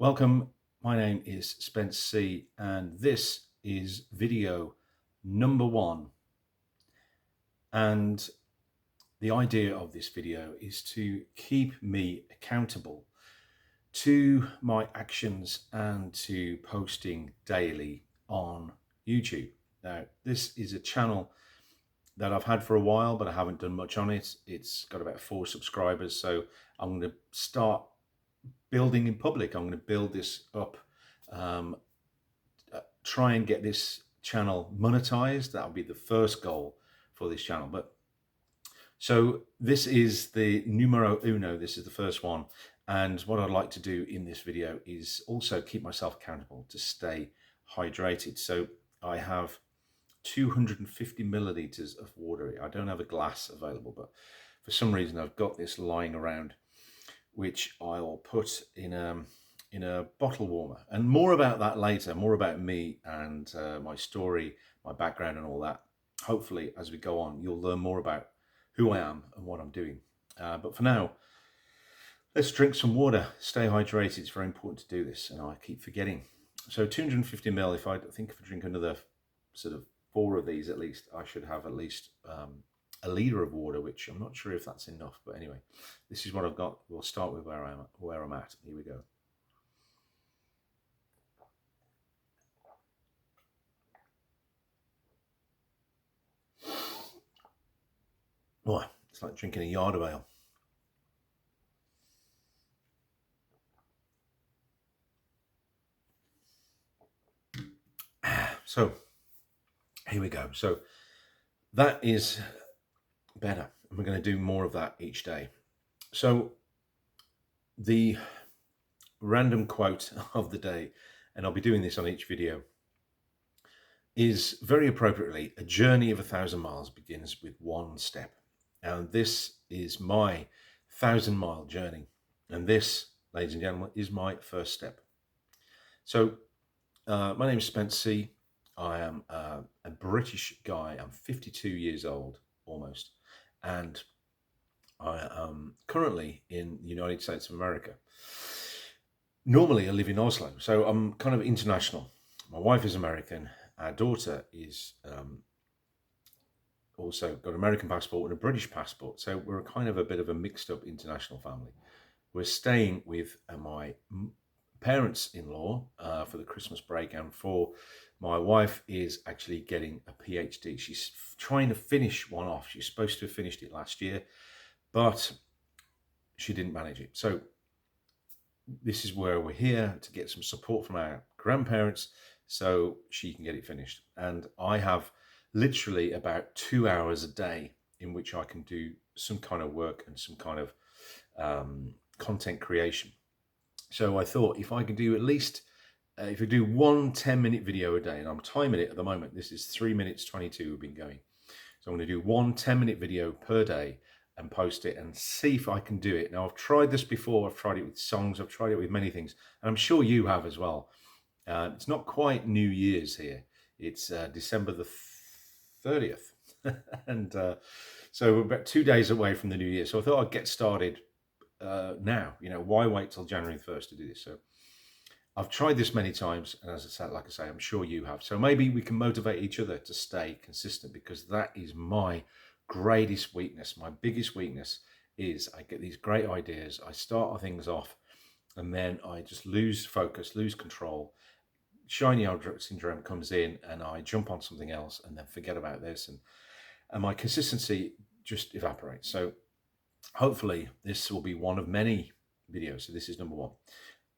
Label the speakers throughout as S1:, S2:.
S1: Welcome, my name is Spence C and this is video number 1. And the idea of this video is to keep me accountable to my actions and to posting daily on YouTube. Now, this is a channel that I've had for a while, but I haven't done much on it. It's got about 4 subscribers, so I'm going to start building in public. I'm going to build this up, try and get this channel monetized. That'll be the first goal for this channel. But so this is the numero uno. This is the first one. And what I'd like to do in this video is also keep myself accountable to stay hydrated. So I have 250 milliliters of water. I don't have a glass available, but for some reason I've got this lying around, which I'll put in a bottle warmer. And more about that later, more about me and my story, my background and all that. Hopefully, as we go on, you'll learn more about who I am and what I'm doing. But for now, let's drink some water, stay hydrated. It's very important to do this, and I keep forgetting. So 250 ml, if I drink another sort of 4 of these at least, I should have at least a litre of water, which I'm not sure if that's enough, but anyway, this is what I've got. We'll start with where I'm at. Here we go. Oh, it's like drinking a yard of ale. So here we go. So that is better, and we're going to do more of that each day. So the random quote of the day, and I'll be doing this on each video, is very appropriately: a journey of 1,000 miles begins with 1 step. And this is my 1,000-mile journey, and this, ladies and gentlemen, is my first step. So my name is Spence C. I am a British guy. I'm 52 years old, almost, and I am currently in the United States of America. Normally, I live in Oslo, so I'm kind of international. My wife is American. Our daughter is also got an American passport and a British passport, so we're kind of a bit of a mixed-up international family. We're staying with my parents-in-law for the Christmas break, and for my wife is actually getting a PhD. She's trying to finish one off. She's supposed to have finished it last year, but she didn't manage it. So this is where we're here to get some support from our grandparents so she can get it finished. And I have literally about 2 hours a day in which I can do some kind of work and some kind of content creation. So I thought, if I could do at least, if I do 1 10-minute video a day, and I'm timing it at the moment, this is 3 minutes 22 we've been going. So I'm going to do 1 10-minute video per day and post it and see if I can do it. Now, I've tried this before. I've tried it with songs. I've tried it with many things, and I'm sure you have as well. It's not quite New Year's here. It's December the 30th. And so we're about 2 days away from the New Year. So I thought I'd get started now. You know, why wait till January 1st to do this? So I've tried this many times, and as I said, like I say, I'm sure you have. So maybe we can motivate each other to stay consistent, because that is my greatest weakness. My biggest weakness is I get these great ideas, I start things off, and then I just lose focus, lose control. Shiny object syndrome comes in, and I jump on something else and then forget about this, and my consistency just evaporates. So hopefully this will be one of many videos. So this is number 1.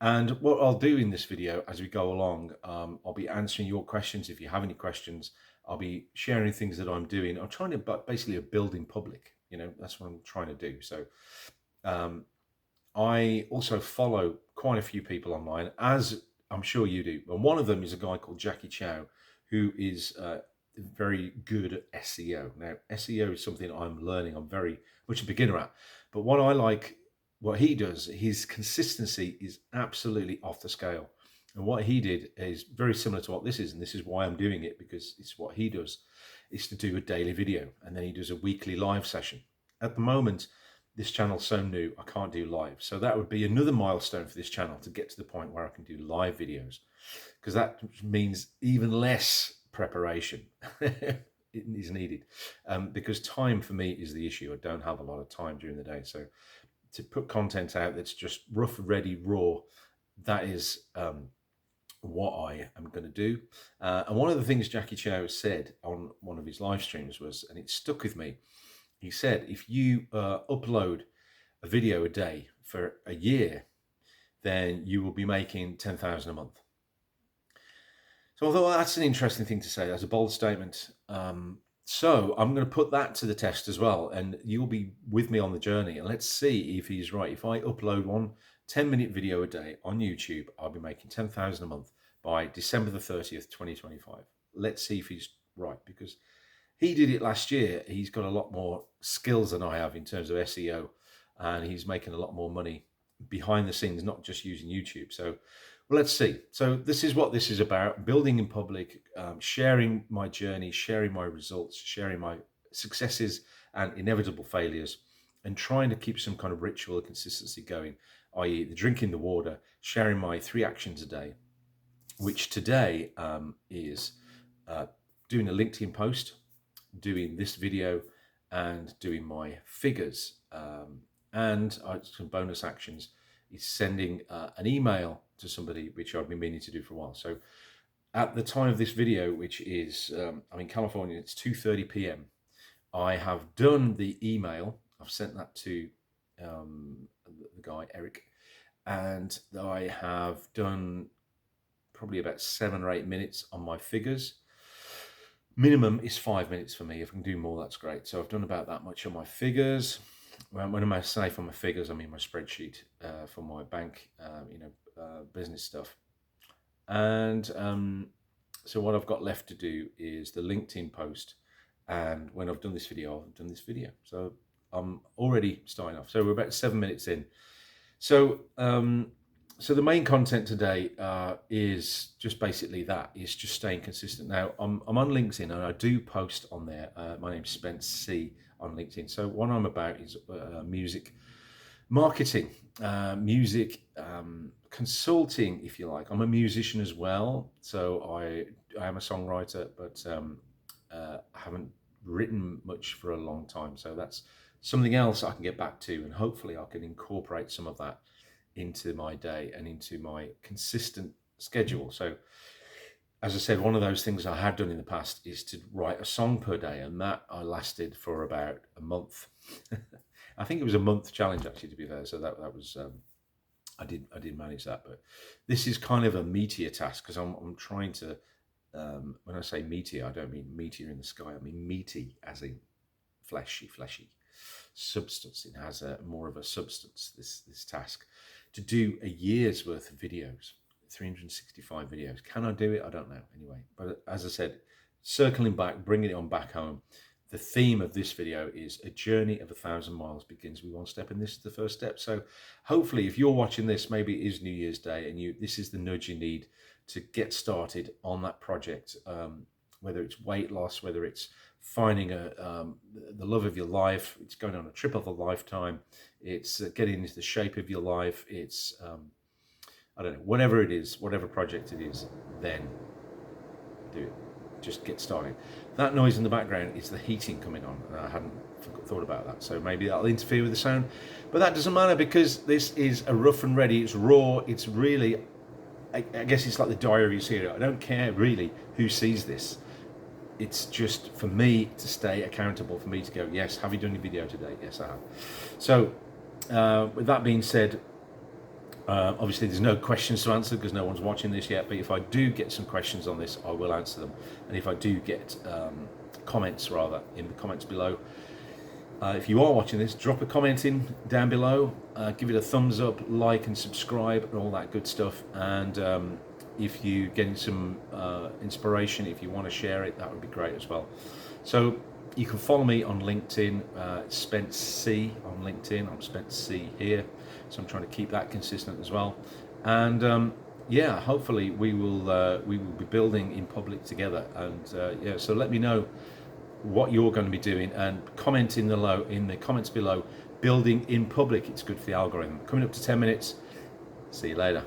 S1: And what I'll do in this video as we go along, I'll be answering your questions. If you have any questions, I'll be sharing things that I'm doing. I'm trying to basically build in public. You know, that's what I'm trying to do. So I also follow quite a few people online, as I'm sure you do. And one of them is a guy called Jackie Chow, who is very good at SEO. Now, SEO is something I'm learning. I'm very much a beginner at. But what I like, what he does, his consistency is absolutely off the scale. And what he did is very similar to what this is. And this is why I'm doing it, because it's what he does, is to do a daily video. And then he does a weekly live session. At the moment, this channel's so new, I can't do live. So that would be another milestone for this channel to get to the point where I can do live videos, because that means even less preparation is needed, because time for me is the issue. I don't have a lot of time during the day. So to put content out that's just rough, ready, raw, that is what I am going to do. And one of the things Jackie Chow said on one of his live streams was, and it stuck with me, he said, if you upload a video a day for a year, then you will be making 10,000 a month. So although that's an interesting thing to say, that's a bold statement. So I'm going to put that to the test as well, and you'll be with me on the journey, and let's see if he's right. If I upload one 10-minute video a day on YouTube, I'll be making 10,000 a month by December the 30th, 2025. Let's see if he's right, because he did it last year. He's got a lot more skills than I have in terms of SEO, and he's making a lot more money behind the scenes, not just using YouTube. So well, let's see. So this is what this is about: building in public, sharing my journey, sharing my results, sharing my successes and inevitable failures, and trying to keep some kind of ritual of consistency going, i.e. the drinking the water, sharing my 3 actions a day, which today is doing a LinkedIn post, doing this video, and doing my figures. And some bonus actions is sending an email to somebody, which I've been meaning to do for a while. So at the time of this video, which is, I'm in California, it's 2:30 p.m. I have done the email. I've sent that to the guy, Eric, and I have done probably about 7 or 8 minutes on my figures. Minimum is 5 minutes for me. If I can do more, that's great. So I've done about that much on my figures. When I say for my figures, I mean my spreadsheet for my bank, business stuff. And so what I've got left to do is the LinkedIn post. And when I've done this video, I've done this video. So I'm already starting off. So we're about 7 minutes in. So so the main content today is just basically that. It's just staying consistent. Now, I'm on LinkedIn, and I do post on there. My name's Spence C on LinkedIn. So what I'm about is music marketing, music consulting, if you like. I'm a musician as well. So I am a songwriter, but I haven't written much for a long time. So that's something else I can get back to, and hopefully I can incorporate some of that into my day and into my consistent schedule. So as I said, one of those things I had done in the past is to write a song per day, and that I lasted for about a month. I think it was a month challenge, actually, to be fair. So that was I did manage that. But this is kind of a meteor task, because I'm trying to when I say meteor, I don't mean meteor in the sky. I mean meaty, as in fleshy substance. It has more of a substance, this task, to do a year's worth of videos, 365 videos. Can I do it? I don't know. Anyway, but as I said, circling back, bringing it on back home, the theme of this video is a journey of 1,000 miles begins with one step, and this is the first step. So hopefully, if you're watching this, maybe it is New Year's Day, and this is the nudge you need to get started on that project, whether it's weight loss, whether it's finding the love of your life, it's going on a trip of a lifetime, it's getting into the shape of your life, it's I don't know, whatever it is, whatever project it is, then do it. Just get started. That noise in the background is the heating coming on, and I hadn't thought about that, so maybe that'll interfere with the sound, but that doesn't matter, because this is a rough and ready, it's raw, it's really, I guess it's like the diary of a serial. I don't care really who sees this. It's just for me to stay accountable, for me to go, yes, have you done your video today? Yes, I have. So with that being said, obviously there's no questions to answer because no one's watching this yet, but if I do get some questions on this, I will answer them. And if I do get comments, rather, in the comments below, if you are watching this, drop a comment in down below, give it a thumbs up, like and subscribe and all that good stuff. And if you're getting some inspiration, if you want to share it, that would be great as well. So you can follow me on LinkedIn, Spence C on LinkedIn. I'm Spence C here, so I'm trying to keep that consistent as well. And yeah, hopefully we will be building in public together. And yeah, so let me know what you're going to be doing, and comment in the comments below building in public. It's good for the algorithm. Coming up to 10 minutes. See you later.